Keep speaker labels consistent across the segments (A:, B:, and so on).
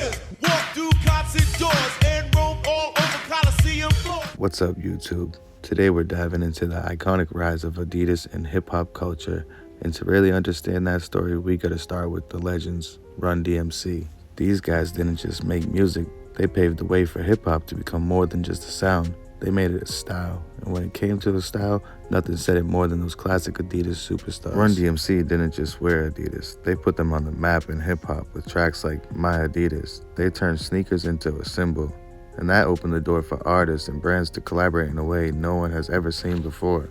A: Adidas. Walk through concert doors and roam all over Coliseum floors.
B: What's up, YouTube? Today we're diving into the iconic rise of Adidas in hip-hop culture, and to really understand that story, we gotta start with the legends, Run DMC. These guys didn't just make music, they paved the way for hip-hop to become more than just a sound. They made it a style, and when it came to the style, nothing said it more than those classic Adidas superstars. Run DMC didn't just wear Adidas, they put them on the map in hip-hop with tracks like My Adidas. They turned sneakers into a symbol, and that opened the door for artists and brands to collaborate in a way no one has ever seen before.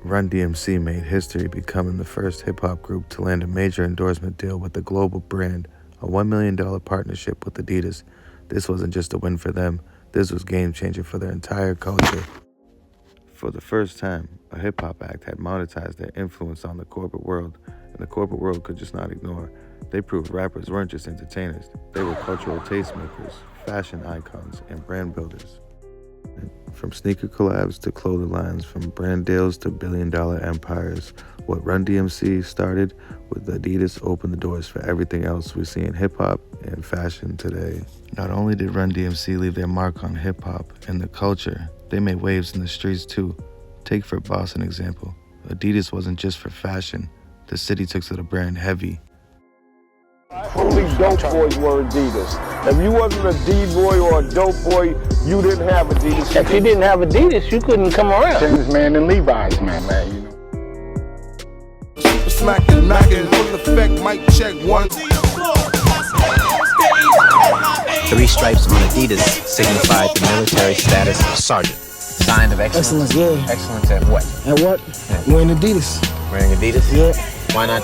B: Run DMC made history, becoming the first hip-hop group to land a major endorsement deal with a global brand, a $1 million partnership with Adidas. This wasn't just a win for them, this was game-changer for their entire culture. For the first time, a hip-hop act had monetized their influence on the corporate world, and the corporate world could just not ignore. They proved rappers weren't just entertainers, they were cultural tastemakers, fashion icons, and brand builders. From sneaker collabs to clothing lines, from brand deals to billion-dollar empires, what Run DMC started with Adidas opened the doors for everything else we see in hip-hop and fashion today. Not only did Run DMC leave their mark on hip-hop and the culture, they made waves in the streets too. Take for Boston example, Adidas wasn't just for fashion, the city took to the brand heavy.
C: Only dope boys were Adidas. If you wasn't a D-boy or a dope boy, you didn't have Adidas.
D: If you didn't have Adidas, you couldn't come around.
C: James Man and Levi's, man, you know.
A: Super smacking, knocking, full effect, mic check, 1.
E: 3 stripes on Adidas signified the military status of sergeant. Sign of excellence.
D: Excellence, yeah.
E: Excellence at what?
D: And what? Wearing Adidas.
E: Wearing Adidas?
D: Yeah.
E: Why not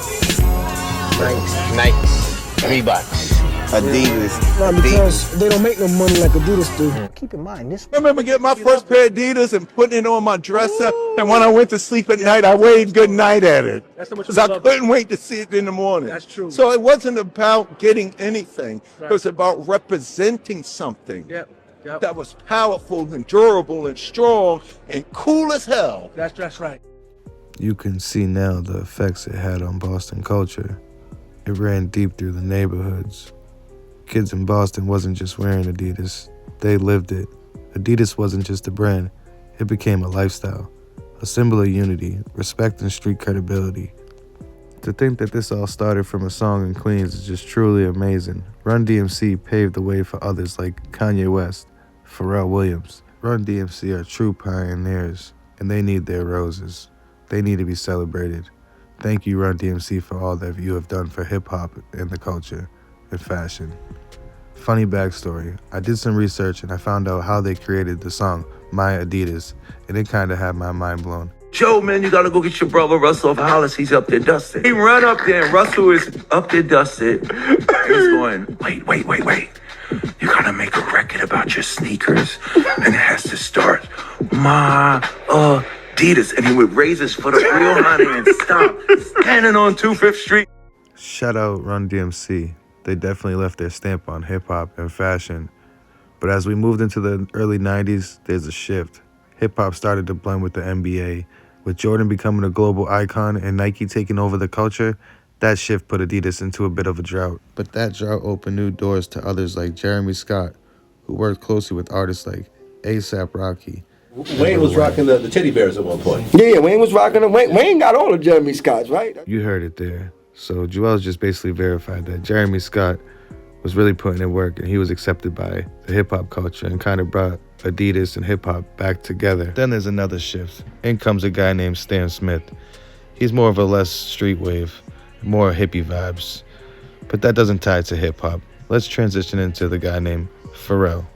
E: Nikes, Reeboks, Adidas?
D: No, because they don't make no money like Adidas do.
E: Keep in mind, this.
F: I remember getting my first pair of Adidas and putting it on my dresser, and when I went to sleep at night, I waved good night at it. Because I couldn't wait to see it in the morning.
G: That's true.
F: So it wasn't about getting anything. It was about representing something
G: Yep.
F: that was powerful and durable and strong and cool as hell.
G: That's right.
B: You can see now the effects it had on Boston culture. It ran deep through the neighborhoods. Kids in Boston wasn't just wearing Adidas, they lived it. Adidas wasn't just a brand, it became a lifestyle, a symbol of unity, respect, and street credibility. To think that this all started from a song in Queens is just truly amazing. Run DMC paved the way for others like Kanye West, Pharrell Williams. Run DMC are true pioneers, and they need their roses. They need to be celebrated. Thank you, Run DMC, for all that you have done for hip-hop and the culture and fashion. Funny backstory, I did some research and I found out how they created the song, My Adidas, and it kind of had my mind blown.
H: Joe, man, you gotta go get your brother Russell off Hollis. He's up there dusted. He ran up there and Russell is up there dusted. He's going, wait. You gotta make a record about your sneakers. And it has to start, My Adidas. And he would raise his foot up real high and stop standing on 25th Street.
B: Shout out Run DMC. They definitely left their stamp on hip-hop and fashion. But as we moved into the early 90s, there's a shift. Hip-hop started to blend with the NBA. With Jordan becoming a global icon and Nike taking over the culture, that shift put Adidas into a bit of a drought. But that drought opened new doors to others like Jeremy Scott, who worked closely with artists like A$AP Rocky.
G: Wayne was rocking the teddy bears at one point.
D: Yeah, Wayne was rocking them. Wayne got all the Jeremy Scotts, right?
B: You heard it there. So Joel's just basically verified that Jeremy Scott was really putting in work and he was accepted by the hip-hop culture and kind of brought Adidas and hip-hop back together. Then there's another shift. In comes a guy named Stan Smith. He's more of a less street wave, more hippie vibes. But that doesn't tie to hip-hop. Let's transition into the guy named Pharrell.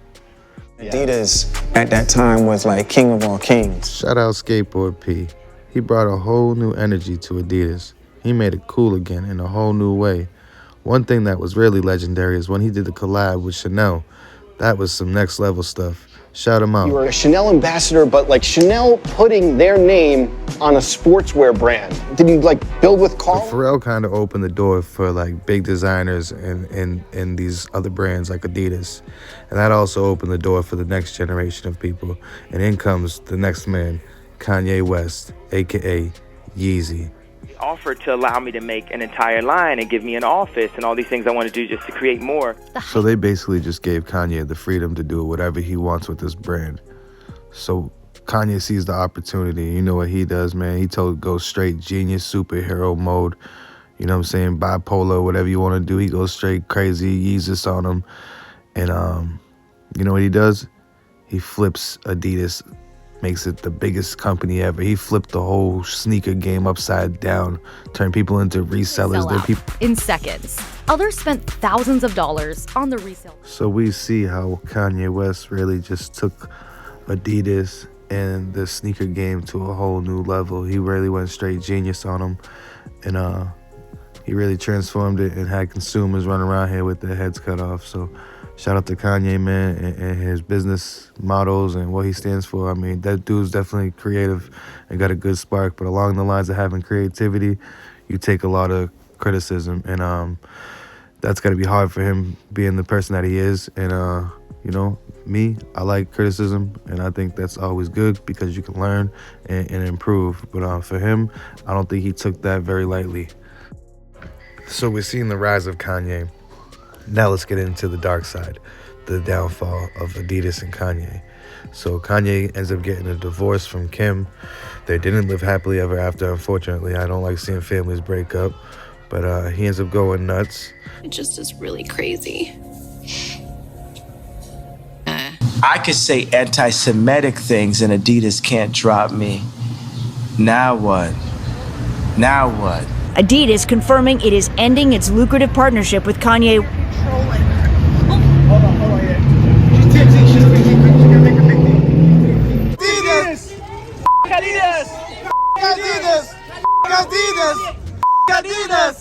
I: Adidas at that time was like king of all kings.
B: Shout out Skateboard P. He brought a whole new energy to Adidas. He made it cool again in a whole new way. One thing that was really legendary is when he did the collab with Chanel. That was some next level stuff. Shout him out.
I: You were a Chanel ambassador, but like Chanel putting their name on a sportswear brand. Did you like build with Carl?
B: Pharrell kind of opened the door for like big designers and these other brands like Adidas. And that also opened the door for the next generation of people. And in comes the next man, Kanye West, aka Yeezy.
J: offered to allow me to make an entire line and give me an office and all these things I want to do just to create more.
B: So they basically just gave Kanye the freedom to do whatever he wants with this brand. So Kanye sees the opportunity. You know what he does, man? He goes straight genius superhero mode. You know what I'm saying? Bipolar, whatever you want to do. He goes straight crazy, Yeezus on him. And you know what he does? He flips Adidas, makes it the biggest company ever. He flipped the whole sneaker game upside down, turned people into resellers. They're people
K: in seconds. Others spent thousands of dollars on the resale.
B: So we see how Kanye West really just took Adidas and the sneaker game to a whole new level. He really went straight genius on them, and he really transformed it and had consumers running around here with their heads cut off. So shout out to Kanye, man, and his business models and what he stands for. I mean, that dude's definitely creative and got a good spark, but along the lines of having creativity, you take a lot of criticism, and that's got to be hard for him being the person that he is. And you know, me, I like criticism, and I think that's always good because you can learn and improve. But for him, I don't think he took that very lightly. So we're seeing the rise of Kanye. Now let's get into the dark side, the downfall of Adidas and Kanye. So Kanye ends up getting a divorce from Kim. They didn't live happily ever after, unfortunately. I don't like seeing families break up, but he ends up going nuts.
L: It just is really crazy.
M: I could say anti-Semitic things and Adidas can't drop me. Now what? Now what?
N: Adidas confirming it is ending its lucrative partnership with Kanye.
A: Adidas! Adidas! Adidas! Adidas! Adidas!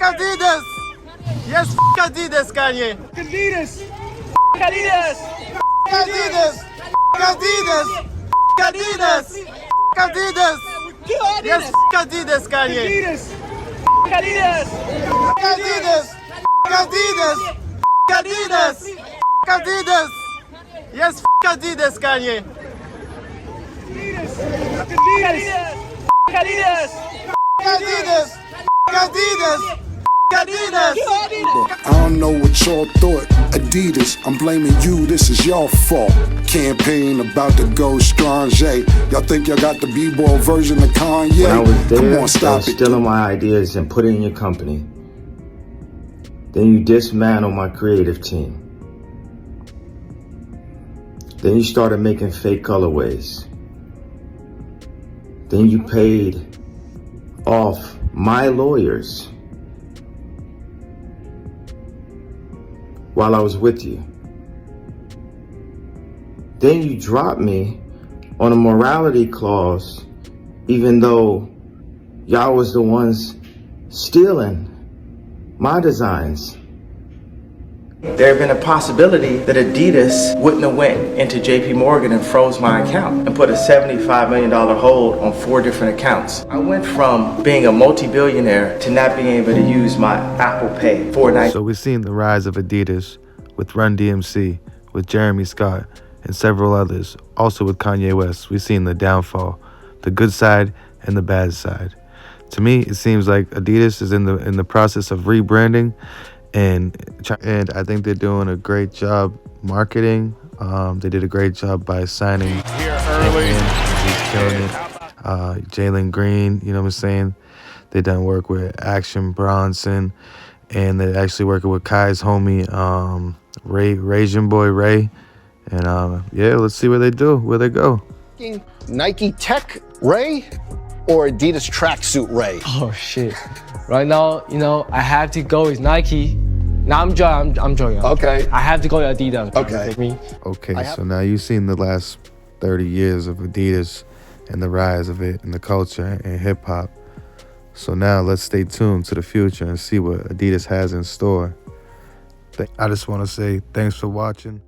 A: Adidas! Yes, Adidas, Kanye! Adidas! Adidas! Adidas! Adidas! Adidas! Adidas! Yes, Adidas, Kanye! Adidas! Adidas! Adidas! Adidas! Adidas! Yes, Adidas, Kanye! Adidas! Adidas! Adidas! Adidas! Adidas!
O: I don't know what y'all thought. Adidas, I'm blaming you, this is your fault. Campaign about to go strong. Y'all think y'all got the b-boy version of Kanye?
P: When I was there,
O: come on, stop it.
P: stealing my ideas and put it in your company. Then you dismantle my creative team. Then you started making fake colorways. Then you paid off my lawyers while I was with you. Then you dropped me on a morality clause, even though y'all was the ones stealing my designs.
M: There had been a possibility that Adidas wouldn't have went into JP Morgan and froze my account and put a $75 million hold on 4 different accounts. I went from being a multi-billionaire to not being able to use my Apple Pay for nights.
B: So we've seen the rise of Adidas with Run DMC, with Jeremy Scott, and several others. Also with Kanye West, we've seen the downfall, the good side and the bad side. To me, it seems like Adidas is in the process of rebranding, and I think they're doing a great job marketing. They did a great job by signing
A: Here early.
B: He's killing it. Jalen Green, you know what I'm saying? They done work with Action Bronson, and they're actually working with Kai's homie, Rasian Boy Ray. And yeah, let's see where they go.
I: Nike Tech Ray or Adidas tracksuit Ray?
Q: Oh shit. Right now, you know, I have to go with Nike. Now I'm joking.
I: Okay.
Q: I have to go with Adidas.
I: Okay.
B: Okay, so now you've seen the last 30 years of Adidas and the rise of it in the culture and hip hop. So now let's stay tuned to the future and see what Adidas has in store. I just want to say thanks for watching.